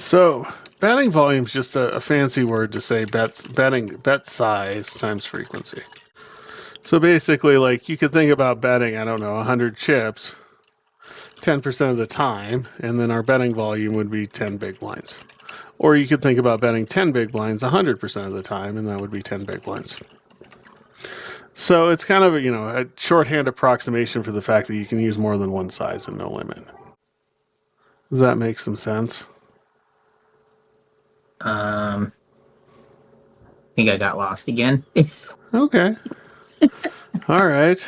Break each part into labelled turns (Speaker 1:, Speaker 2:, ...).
Speaker 1: So betting volume is just a fancy word to say bet size times frequency. So basically, like, you could think about betting, I don't know, 100 chips 10% of the time, and then our betting volume would be 10 big blinds. Or you could think about betting 10 big blinds 100% of the time, and that would be 10 big blinds. So it's kind of a shorthand approximation for the fact that you can use more than one size and no limit. Does that make some sense?
Speaker 2: I think I got lost again.
Speaker 1: Okay. All right.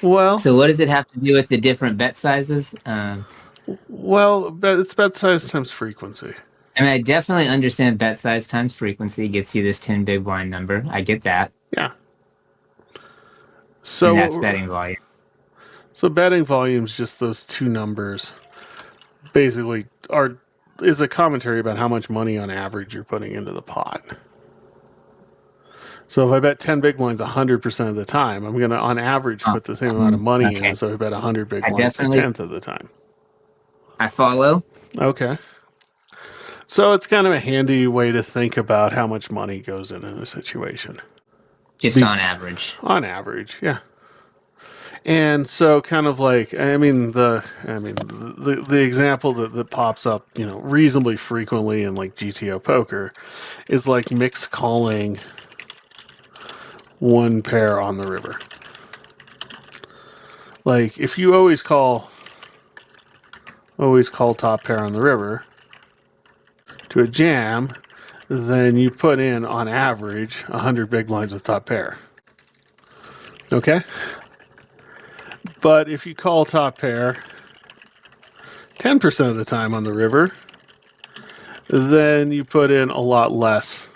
Speaker 1: Well,
Speaker 2: so what does it have to do with the different bet sizes?
Speaker 1: It's bet size times frequency.
Speaker 2: I mean, I definitely understand bet size times frequency gets you this 10 big blind number. I get that.
Speaker 1: Yeah. So
Speaker 2: and that's betting volume.
Speaker 1: So betting volume is just those two numbers. Basically, is a commentary about how much money on average you're putting into the pot. So if I bet 10 big blinds 100% of the time, I'm going to, on average, put the same amount of money in. So if I bet 100 big blinds a 10th of the time.
Speaker 2: I follow.
Speaker 1: Okay. So it's kind of a handy way to think about how much money goes in a situation.
Speaker 2: Just on average.
Speaker 1: On average, yeah. And so kind of like, the example that pops up, reasonably frequently in like GTO poker is like mix calling one pair on the river. Like if you always call top pair on the river to a jam, then you put in on average 100 big blinds with top pair. Okay? But if you call top pair 10% of the time on the river, then you put in a lot less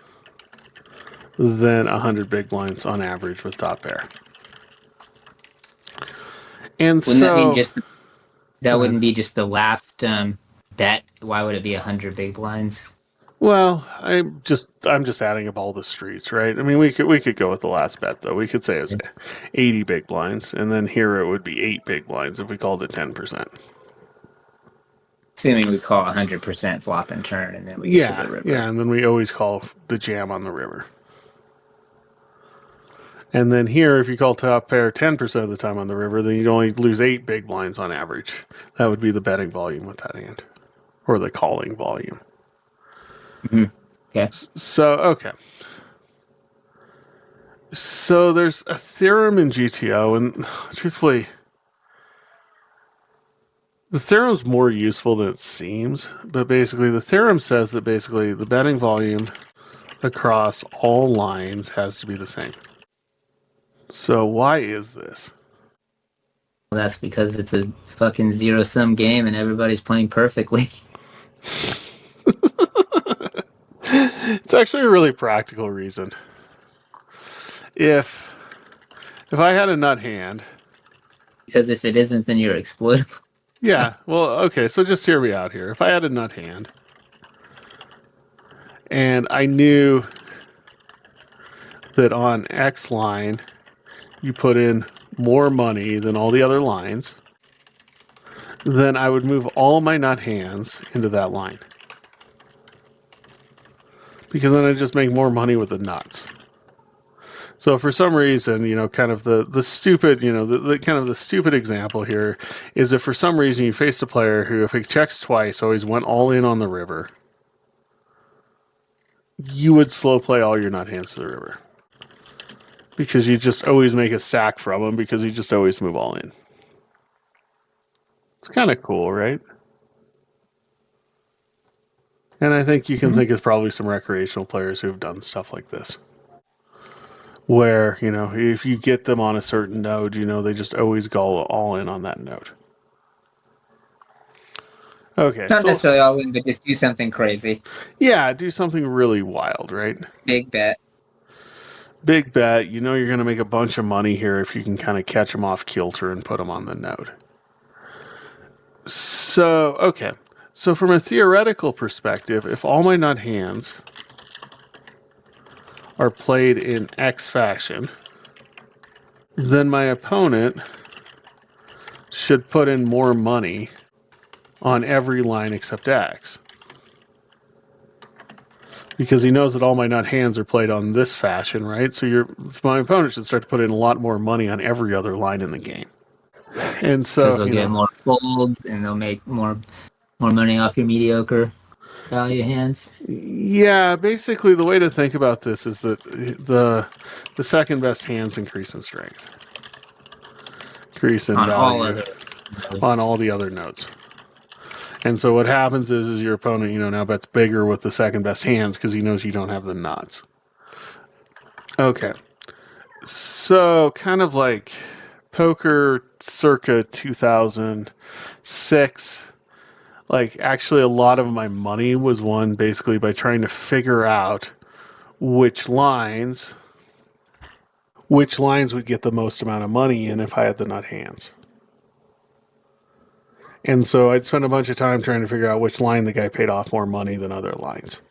Speaker 1: than 100 big blinds on average with top pair. And
Speaker 2: wouldn't that mean that wouldn't be just the last bet? Why would it be 100 big blinds?
Speaker 1: Well, I'm just adding up all the streets, right? I mean, we could go with the last bet though. We could say it was 80 big blinds, and then here it would be 8 big blinds if we called it 10%.
Speaker 2: Assuming we call 100% flop and turn, and then we get to the river.
Speaker 1: Yeah, and then we always call the jam on the river. And then here, if you call top pair 10% of the time on the river, then you'd only lose 8 big blinds on average. That would be the betting volume with that hand, or the calling volume.
Speaker 2: Mm-hmm. Okay.
Speaker 1: Okay. So there's a theorem in GTO, and truthfully, the theorem's more useful than it seems. But basically, the theorem says that basically the betting volume across all lines has to be the same. So why is this?
Speaker 2: Well, that's because it's a fucking zero-sum game and everybody's playing perfectly.
Speaker 1: It's actually a really practical reason. If I had a nut hand...
Speaker 2: Because if it isn't, then you're exploitable.
Speaker 1: Yeah, well, okay, so just hear me out here. If I had a nut hand, and I knew that on X line, you put in more money than all the other lines, then I would move all my nut hands into that line. Because then I just make more money with the nuts. So for some reason, kind of the stupid, the kind of the stupid example here is if for some reason you faced a player who, if he checks twice, always went all in on the river, you would slow play all your nut hands to the river. Because you just always make a stack from them because you just always move all in. It's kind of cool, right? And I think you can think of probably some recreational players who have done stuff like this. Where, if you get them on a certain node, they just always go all in on that node. Okay.
Speaker 2: Not necessarily all in, but just do something crazy.
Speaker 1: Yeah, do something really wild, right?
Speaker 2: Big bet.
Speaker 1: Big bet. You're going to make a bunch of money here if you can kind of catch them off kilter and put them on the node. So, okay. So from a theoretical perspective, if all my nut hands are played in X fashion, then my opponent should put in more money on every line except X. because he knows that all my nut hands are played on this fashion, right? So my opponent should start to put in a lot more money on every other line in the game. And so,
Speaker 2: because they'll get more folds and they'll make more money off your mediocre value hands.
Speaker 1: Yeah, basically the way to think about this is that the second best hands increase in strength, increase in value on all the other nodes. And so what happens is your opponent, now bets bigger with the second best hands because he knows you don't have the nuts. Okay. So kind of like poker circa 2006, like actually a lot of my money was won basically by trying to figure out which lines would get the most amount of money in if I had the nut hands. And so I'd spend a bunch of time trying to figure out which line the guy paid off more money than other lines.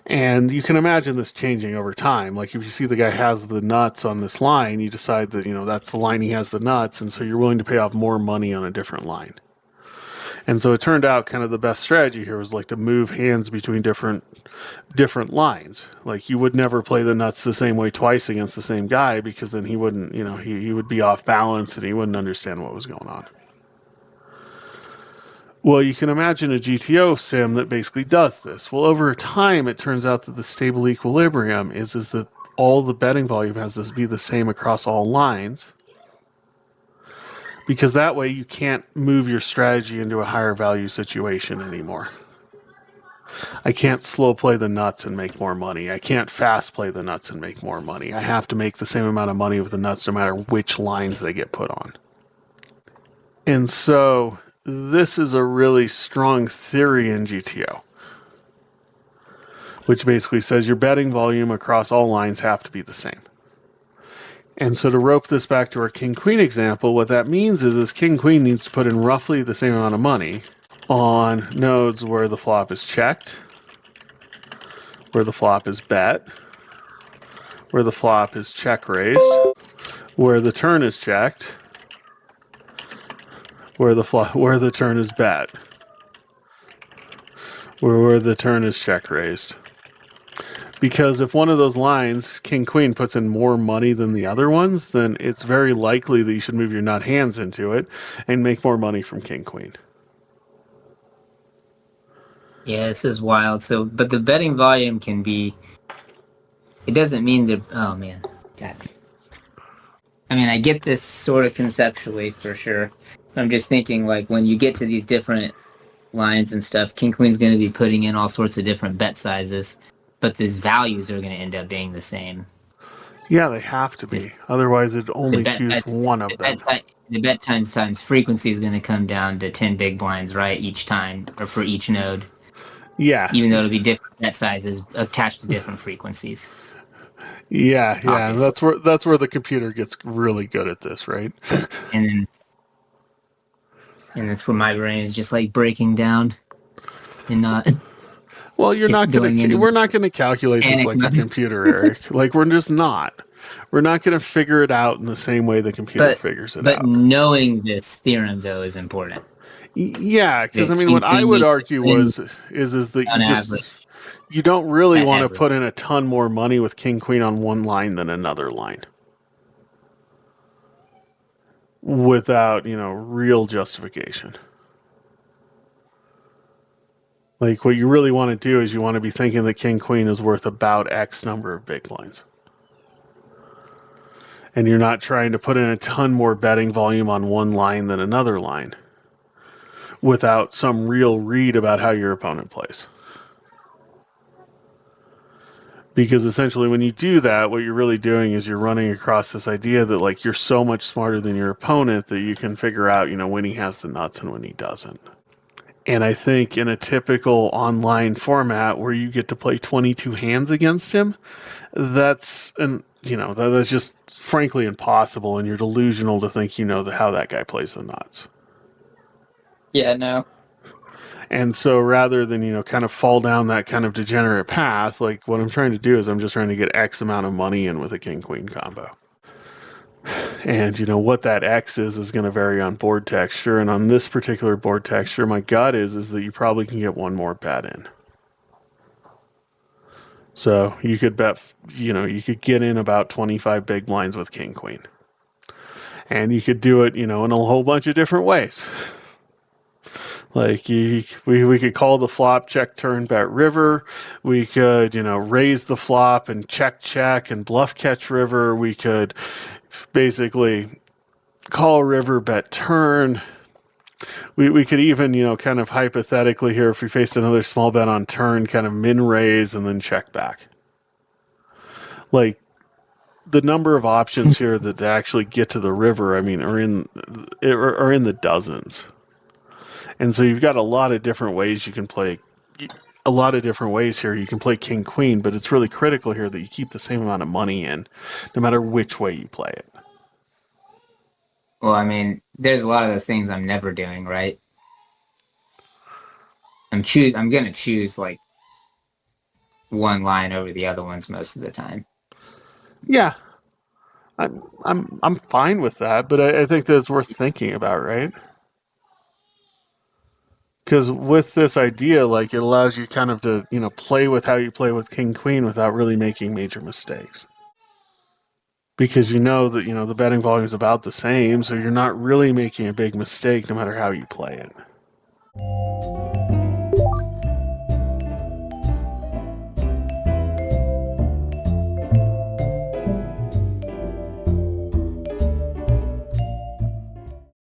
Speaker 1: And you can imagine this changing over time. Like if you see the guy has the nuts on this line, you decide that, that's the line he has the nuts. And so you're willing to pay off more money on a different line. And so it turned out kind of the best strategy here was like to move hands between different lines. Like you would never play the nuts the same way twice against the same guy because then he wouldn't, he would be off balance and he wouldn't understand what was going on. Well, you can imagine a GTO sim that basically does this. Well, over time, it turns out that the stable equilibrium is that all the betting volume has to be the same across all lines. Because that way you can't move your strategy into a higher value situation anymore. I can't slow play the nuts and make more money. I can't fast play the nuts and make more money. I have to make the same amount of money with the nuts no matter which lines they get put on. And so this is a really strong theory in GTO, which basically says your betting volume across all lines have to be the same. And so to rope this back to our king-queen example, what that means is king-queen needs to put in roughly the same amount of money on nodes where the flop is checked, where the flop is bet, where the flop is check raised, where the turn is checked, where the turn is bet, where the turn is check raised. Because if one of those lines, king-queen, puts in more money than the other ones, then it's very likely that you should move your nut hands into it and make more money from king-queen.
Speaker 2: Yeah, this is wild. So, but the betting volume can be... It doesn't mean that... Oh, man. God. I mean, I get this sort of conceptually for sure. I'm just thinking, like, when you get to these different lines and stuff, king-queen's going to be putting in all sorts of different bet sizes. But these values are going to end up being the same.
Speaker 1: Yeah, they have to be. Otherwise, it'd only choose one of them.
Speaker 2: The bet times frequency is going to come down to 10 big blinds, right? Each time, or for each node.
Speaker 1: Yeah.
Speaker 2: Even though it'll be different bet sizes attached to different frequencies.
Speaker 1: Yeah. And that's where the computer gets really good at this, right?
Speaker 2: and that's where my brain is just like breaking down and not...
Speaker 1: Well, we're not going to calculate this like a computer, Eric. Like, we're just not. We're not going to figure it out in the same way the computer figures it out.
Speaker 2: But knowing this theorem, though, is important.
Speaker 1: Yeah, because, I mean, what I would argue is that you don't really want to put in a ton more money with king-queen on one line than another line. Without, real justification. Like, what you really want to do is you want to be thinking that king-queen is worth about X number of big blinds. And you're not trying to put in a ton more betting volume on one line than another line without some real read about how your opponent plays. Because essentially when you do that, what you're really doing is you're running across this idea that, like, you're so much smarter than your opponent that you can figure out, when he has the nuts and when he doesn't. And I think in a typical online format where you get to play 22 hands against him, that's just frankly impossible, and you're delusional to think how that guy plays the nuts.
Speaker 2: Yeah, no.
Speaker 1: And so rather than, kind of fall down that kind of degenerate path, like, what I'm trying to do is I'm just trying to get X amount of money in with a king-queen combo. And what that X is going to vary on board texture. And on this particular board texture, my gut is that you probably can get one more bet in. So you could bet, you could get in about 25 big blinds with king queen. And you could do it, in a whole bunch of different ways. Like we could call the flop, check, turn, bet, river. We could, raise the flop and check and bluff, catch, river. We could basically call river, bet, turn. We could even, kind of hypothetically here, if we faced another small bet on turn, kind of min raise and then check back. Like the number of options here that actually get to the river, I mean, are in the dozens. And so you've got a lot of different ways you can play. A lot of different ways here you can play king queen, but it's really critical here that you keep the same amount of money in, no matter which way you play it.
Speaker 2: Well, I mean, there's a lot of those things I'm never doing, right? I'm gonna choose like one line over the other ones most of the time.
Speaker 1: Yeah, I'm fine with that, but I think that's worth thinking about, right? Because with this idea, like it allows you kind of to play with how you play with king queen without really making major mistakes. Because that the betting volume is about the same, so you're not really making a big mistake no matter how you play it.